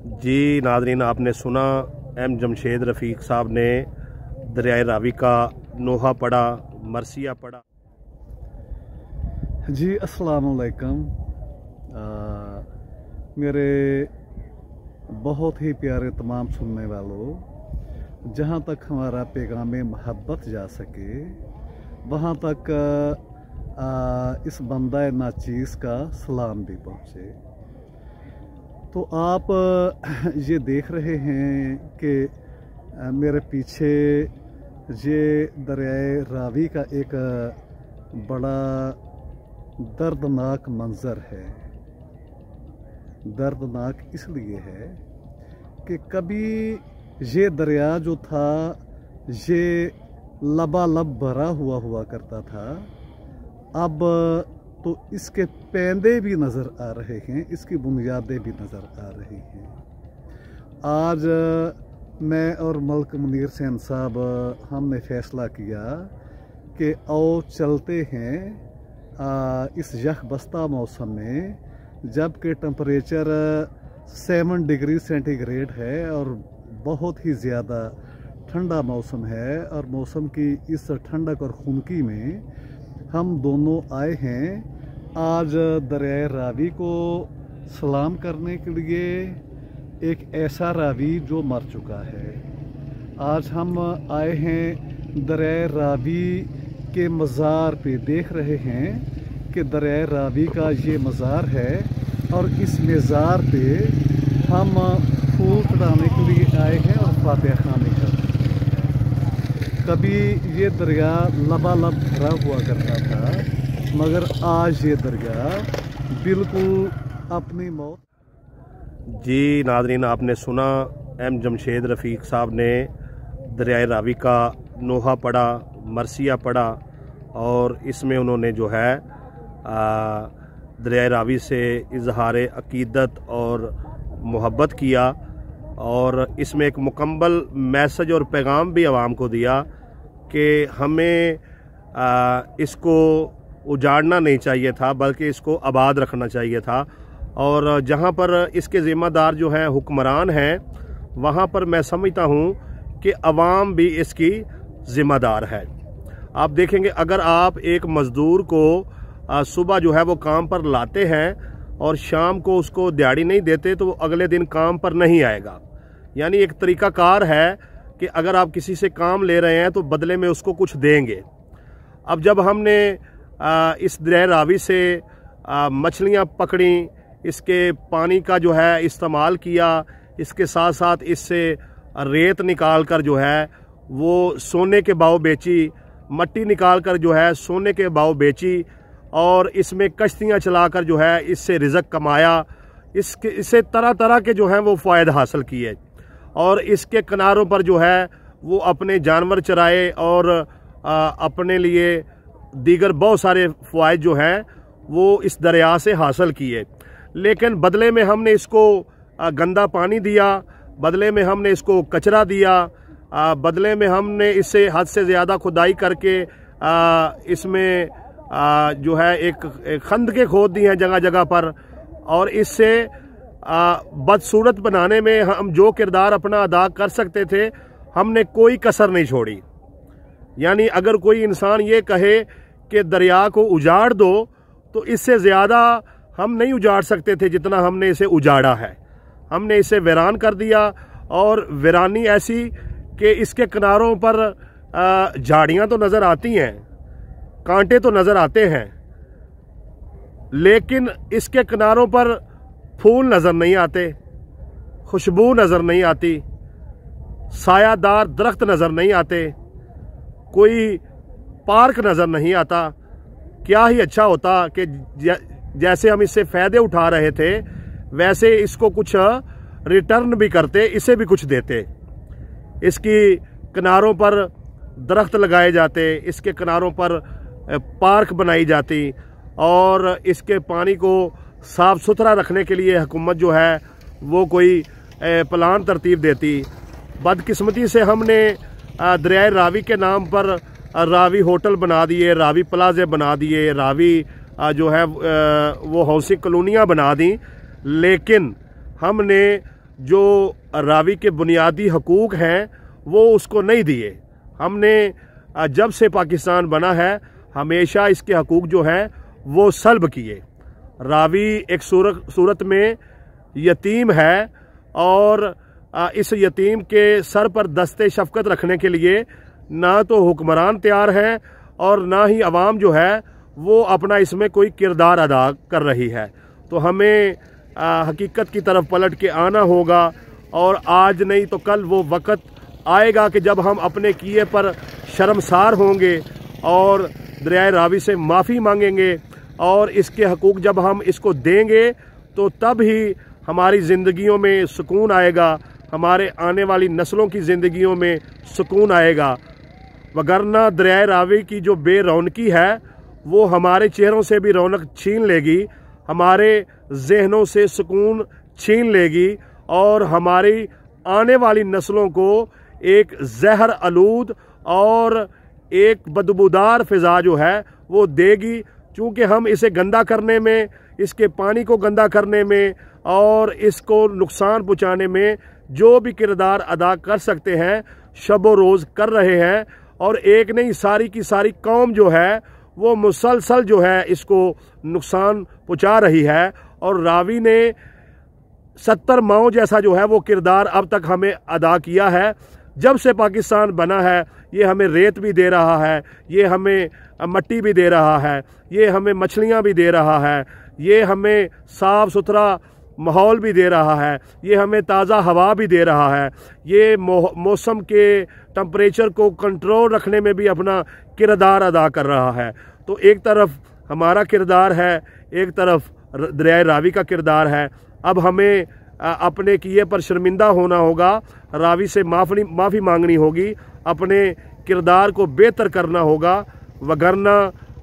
जी नाज़रीन, आपने सुना एम जमशेद रफ़ीक साहब ने दरियाए रावी का नोहा पढ़ा, मरसिया पढ़ा। जी अस्सलाम वालेकुम। मेरे बहुत ही प्यारे तमाम सुनने वालों, जहाँ तक हमारा पैगाम मोहब्बत जा सके वहाँ तक इस बंदा नाचीज़ का सलाम भी पहुँचे। तो आप ये देख रहे हैं कि मेरे पीछे ये दरियाए रावी का एक बड़ा दर्दनाक मंज़र है। दर्दनाक इसलिए है कि कभी ये दरिया जो था ये लबालब भरा हुआ करता था, अब तो इसके पैंदे भी नज़र आ रहे हैं, इसकी बुनियादें भी नज़र आ रही हैं। आज मैं और मलिक मुनीर सेन साहब हमने फ़ैसला किया कि आओ चलते हैं इस यख बस्ता मौसम में, जबकि टेम्परेचर 7 डिग्री सेंटीग्रेड है और बहुत ही ज़्यादा ठंडा मौसम है। और मौसम की इस ठंडक और खुनकी में हम दोनों आए हैं आज दरियाए रावी को सलाम करने के लिए, एक ऐसा रावी जो मर चुका है। आज हम आए हैं दरियाए रावी के मज़ार पे, देख रहे हैं कि दरियाए रावी का ये मज़ार है और इस मज़ार पे हम फूल चढ़ाने के लिए आए हैं और फातिहा खानी करते हैं। कभी ये दरिया लबालब भरा हुआ करता था, मगर आज ये दरिया बिल्कुल अपनी मौत। जी नाज़रीन, आपने सुना एम जमशेद रफ़ीक साहब ने दरियाए रावी का नोहा पढ़ा, मरसिया पढ़ा और इसमें उन्होंने जो है दरियाए रावी से इजहार अकीदत और मोहब्बत किया और इसमें एक मुकम्मल मैसेज और पैगाम भी आवाम को दिया कि हमें इसको उजाड़ना नहीं चाहिए था, बल्कि इसको आबाद रखना चाहिए था। और जहाँ पर इसके ज़िम्मेदार जो हैं हुक्मरान हैं, वहाँ पर मैं समझता हूँ कि अवाम भी इसकी ज़िम्मेदार है। आप देखेंगे, अगर आप एक मज़दूर को सुबह जो है वो काम पर लाते हैं और शाम को उसको दिहाड़ी नहीं देते तो वो अगले दिन काम पर नहीं आएगा। यानी एक तरीक़ाकार है कि अगर आप किसी से काम ले रहे हैं तो बदले में उसको कुछ देंगे। अब जब हमने इस दरिया रावी से मछलियाँ पकड़ी, इसके पानी का जो है इस्तेमाल किया, इसके साथ साथ इससे रेत निकाल कर जो है वो सोने के भाव बेची, मट्टी निकाल कर जो है सोने के भाव बेची और इसमें कश्तियाँ चलाकर जो है इससे रिज़्क़ कमाया। इससे तरह तरह के जो हैं वो फ़ायदे हासिल किए और इसके किनारों पर जो है वो अपने जानवर चराए और अपने लिए दीगर बहुत सारे फ़वाइद जो हैं वो इस दरिया से हासिल किए। लेकिन बदले में हमने इसको गंदा पानी दिया, बदले में हमने इसको कचरा दिया, बदले में हमने इससे हद से ज़्यादा खुदाई करके इसमें जो है एक खंदकें खोद दी हैं जगह जगह पर और इससे बदसूरत बनाने में हम जो किरदार अपना अदा कर सकते थे हमने कोई कसर नहीं छोड़ी। यानी अगर कोई इंसान ये कहे कि दरिया को उजाड़ दो तो इससे ज़्यादा हम नहीं उजाड़ सकते थे जितना हमने इसे उजाड़ा है। हमने इसे वीरान कर दिया और वीरानी ऐसी कि इसके किनारों पर झाड़ियाँ तो नज़र आती हैं, कांटे तो नज़र आते हैं, लेकिन इसके किनारों पर फूल नज़र नहीं आते, खुशबू नज़र नहीं आती, सायादार दरख्त नज़र नहीं आते, कोई पार्क नज़र नहीं आता। क्या ही अच्छा होता कि जैसे हम इससे फ़ायदे उठा रहे थे वैसे इसको कुछ रिटर्न भी करते, इसे भी कुछ देते। इसकी किनारों पर दरख्त लगाए जाते, इसके किनारों पर पार्क बनाई जाती और इसके पानी को साफ़ सुथरा रखने के लिए हुकूमत जो है वो कोई प्लान तरतीब देती। बदकिस्मती से हमने दरियाए रावी के नाम पर रावी होटल बना दिए, रावी प्लाजे बना दिए, रावी जो है वो हाउसिंग कॉलोनियाँ बना दी, लेकिन हमने जो रावी के बुनियादी हकूक़ हैं वो उसको नहीं दिए। हमने जब से पाकिस्तान बना है हमेशा इसके हकूक़ जो हैं वो सल्ब किए। रावी एक सूरत में यतीम है और इस यतीम के सर पर दस्ते शफ़क़त रखने के लिए ना तो हुक्मरान तैयार हैं और ना ही अवाम जो है वो अपना इसमें कोई किरदार अदा कर रही है। तो हमें हकीकत की तरफ पलट के आना होगा और आज नहीं तो कल वो वक़्त आएगा कि जब हम अपने किए पर शर्मसार होंगे और दरियाए रावी से माफ़ी मांगेंगे और इसके हकूक़ जब हम इसको देंगे तो तब ही हमारी ज़िंदगियों में सुकून आएगा, हमारे आने वाली नस्लों की ज़िंदगियों में सुकून आएगा। वगरना दरियाए रावी की जो बेरौनकी है वो हमारे चेहरों से भी रौनक छीन लेगी, हमारे जहनों से सुकून छीन लेगी और हमारी आने वाली नस्लों को एक जहर आलूद और एक बदबूदार फ़िज़ा जो है वो देगी। चूँकि हम इसे गंदा करने में, इसके पानी को गंदा करने में और इसको नुकसान पहुँचाने में जो भी किरदार अदा कर सकते हैं शब रोज़ कर रहे हैं। और एक नहीं, सारी की सारी कौम जो है वो मुसलसल जो है इसको नुकसान पहुँचा रही है। और रावी ने 70 माओ जैसा जो है वो किरदार अब तक हमें अदा किया है। जब से पाकिस्तान बना है ये हमें रेत भी दे रहा है, ये हमें मट्टी भी दे रहा है, ये हमें मछलियाँ भी दे रहा है, ये हमें साफ़ सुथरा माहौल भी दे रहा है, ये हमें ताज़ा हवा भी दे रहा है, ये मौसम के टेम्परेचर को कंट्रोल रखने में भी अपना किरदार अदा कर रहा है। तो एक तरफ हमारा किरदार है, एक तरफ दरियाए रावी का किरदार है। अब हमें अपने किए पर शर्मिंदा होना होगा, रावी से माफ़ी मांगनी होगी, अपने किरदार को बेहतर करना होगा, वगरना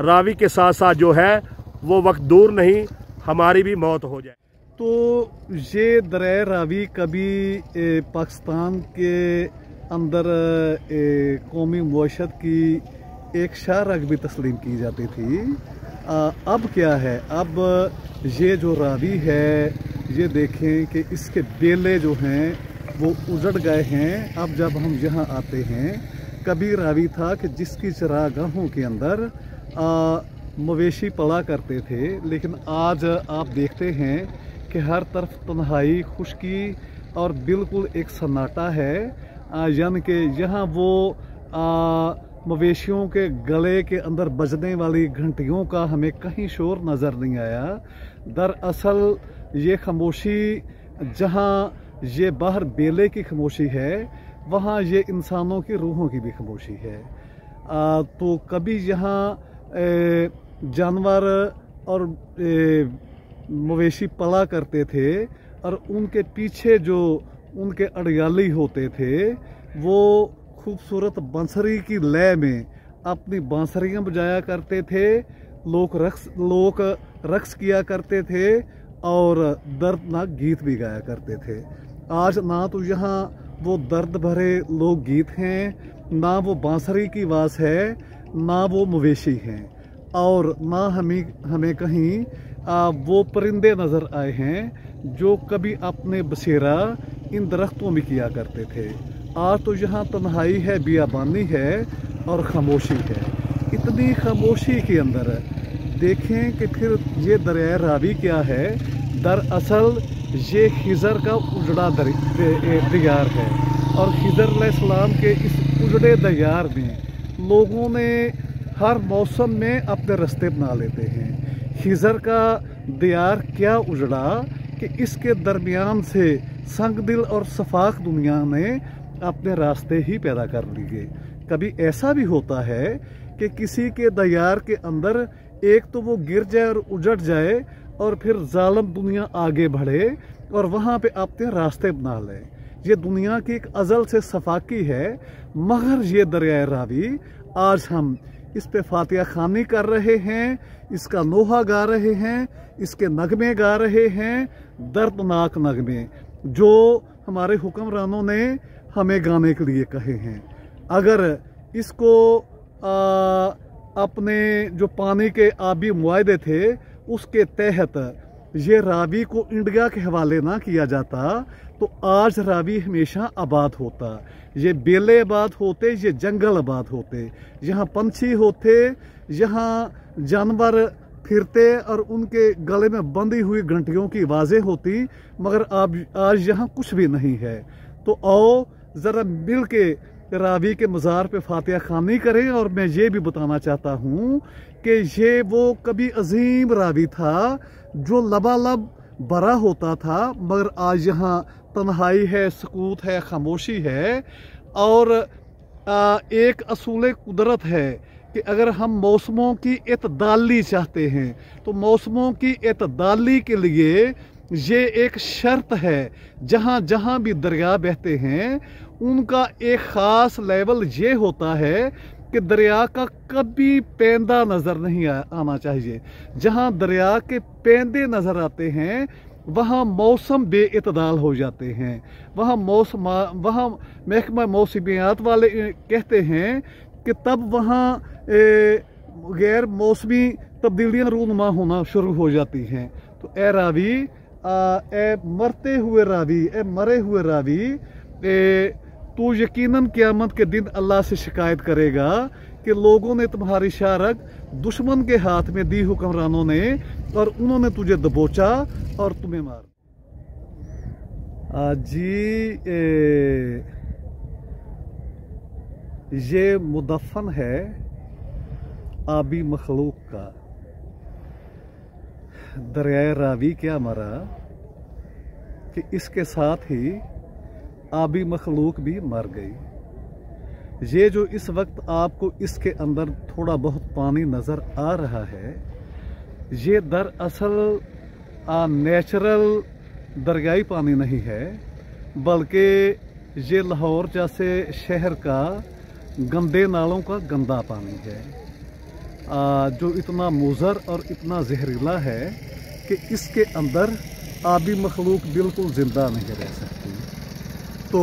रावी के साथ साथ जो है वो वक्त दूर नहीं हमारी भी मौत हो जाए। तो ये दरियाए रावी कभी पाकिस्तान के अंदर कौमी मुआशरत की एक शाहरग भी तस्लीम की जाती थी। अब क्या है, अब ये जो रावी है ये देखें कि इसके बेले जो हैं वो उजड़ गए हैं। अब जब हम यहाँ आते हैं, कभी रावी था कि जिसकी चरागाहों के अंदर मवेशी पला करते थे, लेकिन आज आप देखते हैं कि हर तरफ तन्हाई, खुश्की और बिल्कुल एक सन्नाटा है। यानी कि यहाँ वो मवेशियों के गले के अंदर बजने वाली घंटियों का हमें कहीं शोर नज़र नहीं आया। दरअसल ये खामोशी, जहाँ ये बाहर बेले की खामोशी है, वहाँ ये इंसानों की रूहों की भी खामोशी है। तो कभी यहाँ जानवर और मवेशी पला करते थे और उनके पीछे जो उनके अड़ियाली होते थे वो खूबसूरत बांसुरी की लय में अपनी बांसुरियाँ बजाया करते थे, लोग रक्स किया करते थे और दर्दनाक गीत भी गाया करते थे। आज ना तो यहाँ वो दर्द भरे लोक गीत हैं, ना वो बांसुरी की आवाज़ है, ना वो मवेशी हैं और ना हमें कहीं वो परिंदे नज़र आए हैं जो कभी अपने बसेरा इन दरख्तों में किया करते थे। आज तो यहाँ तन्हाई है, बियाबानी है और खामोशी है। इतनी खामोशी के अंदर देखें कि फिर ये दरियाए रावी क्या है। दरअसल ये खिज़र का उजड़ा दरियार है और खिज़र अलैहिस्सलाम के इस उजड़े दरियार में लोगों ने हर मौसम में अपने रास्ते बना लेते हैं। खिज़र का दरियार क्या उजड़ा कि इसके दरमियान से संगदिल और सफाक दुनिया ने अपने रास्ते ही पैदा कर लिए। कभी ऐसा भी होता है कि किसी के दरियार के अंदर एक तो वो गिर जाए और उजड़ जाए और फिर जालिम दुनिया आगे बढ़े और वहाँ पे अपने रास्ते बना ले। ये दुनिया की एक अज़ल से सफाकी है, मगर ये दरियाए रावी आज हम इस पे फातिहा खानी कर रहे हैं, इसका नोहा गा रहे हैं, इसके नगमे गा रहे हैं, दर्दनाक नगमे जो हमारे हुक्मरानों ने हमें गाने के लिए कहे हैं। अगर इसको अपने जो पानी के आबी मुआहदे थे उसके तहत ये रावी को इंडिया के हवाले ना किया जाता तो आज रावी हमेशा आबाद होता। ये बेले आबाद होते, ये जंगल आबाद होते, यहाँ पंछी होते, यहाँ जानवर फिरते और उनके गले में बंधी हुई घंटियों की आवाज़ें होती, मगर आज यहाँ कुछ भी नहीं है। तो आओ ज़रा मिल के रावी के मज़ार पे फातिहा ख़वानी करें। और मैं ये भी बताना चाहता हूँ कि ये वो कभी अजीम रावी था जो लबालब भरा होता था, मगर आज यहाँ तन्हाई है, सुकूत है, खामोशी है। और एक असूल कुदरत है कि अगर हम मौसमों की एतदाली चाहते हैं तो मौसमों की एतदाली के लिए ये एक शर्त है। जहाँ जहाँ भी दरिया बहते हैं उनका एक ख़ास लेवल ये होता है कि दरिया का कभी पेंदा नज़र नहीं आना चाहिए। जहाँ दरिया के पेंदे नज़र आते हैं वहाँ मौसम बेइतदाल हो जाते हैं। वहाँ महकमा मौसमियात वाले कहते हैं कि तब वहाँ गैर मौसमी तब्दीलियाँ रूनुमा होना शुरू हो जाती हैं। तो ए रावी, ए मरते हुए रावी, ए मरे हुए रावी, तू यकीनन क़यामत के दिन अल्लाह से शिकायत करेगा कि लोगों ने तुम्हारी शारक दुश्मन के हाथ में दी हुक्मरानों ने, और उन्होंने तुझे दबोचा और तुम्हें मार। जी ये मुदफ़न है आबी मखलूक का। दरिया रावी क्या मरा कि इसके साथ ही आबी मखलूक भी मर गई। ये जो इस वक्त आपको इसके अंदर थोड़ा बहुत पानी नज़र आ रहा है, ये दरअसल नेचुरल दरियाई पानी नहीं है, बल्कि ये लाहौर जैसे शहर का गंदे नालों का गंदा पानी है, जो इतना मुज़र और इतना जहरीला है कि इसके अंदर आबी मखलूक बिल्कुल ज़िंदा नहीं रह सकती। तो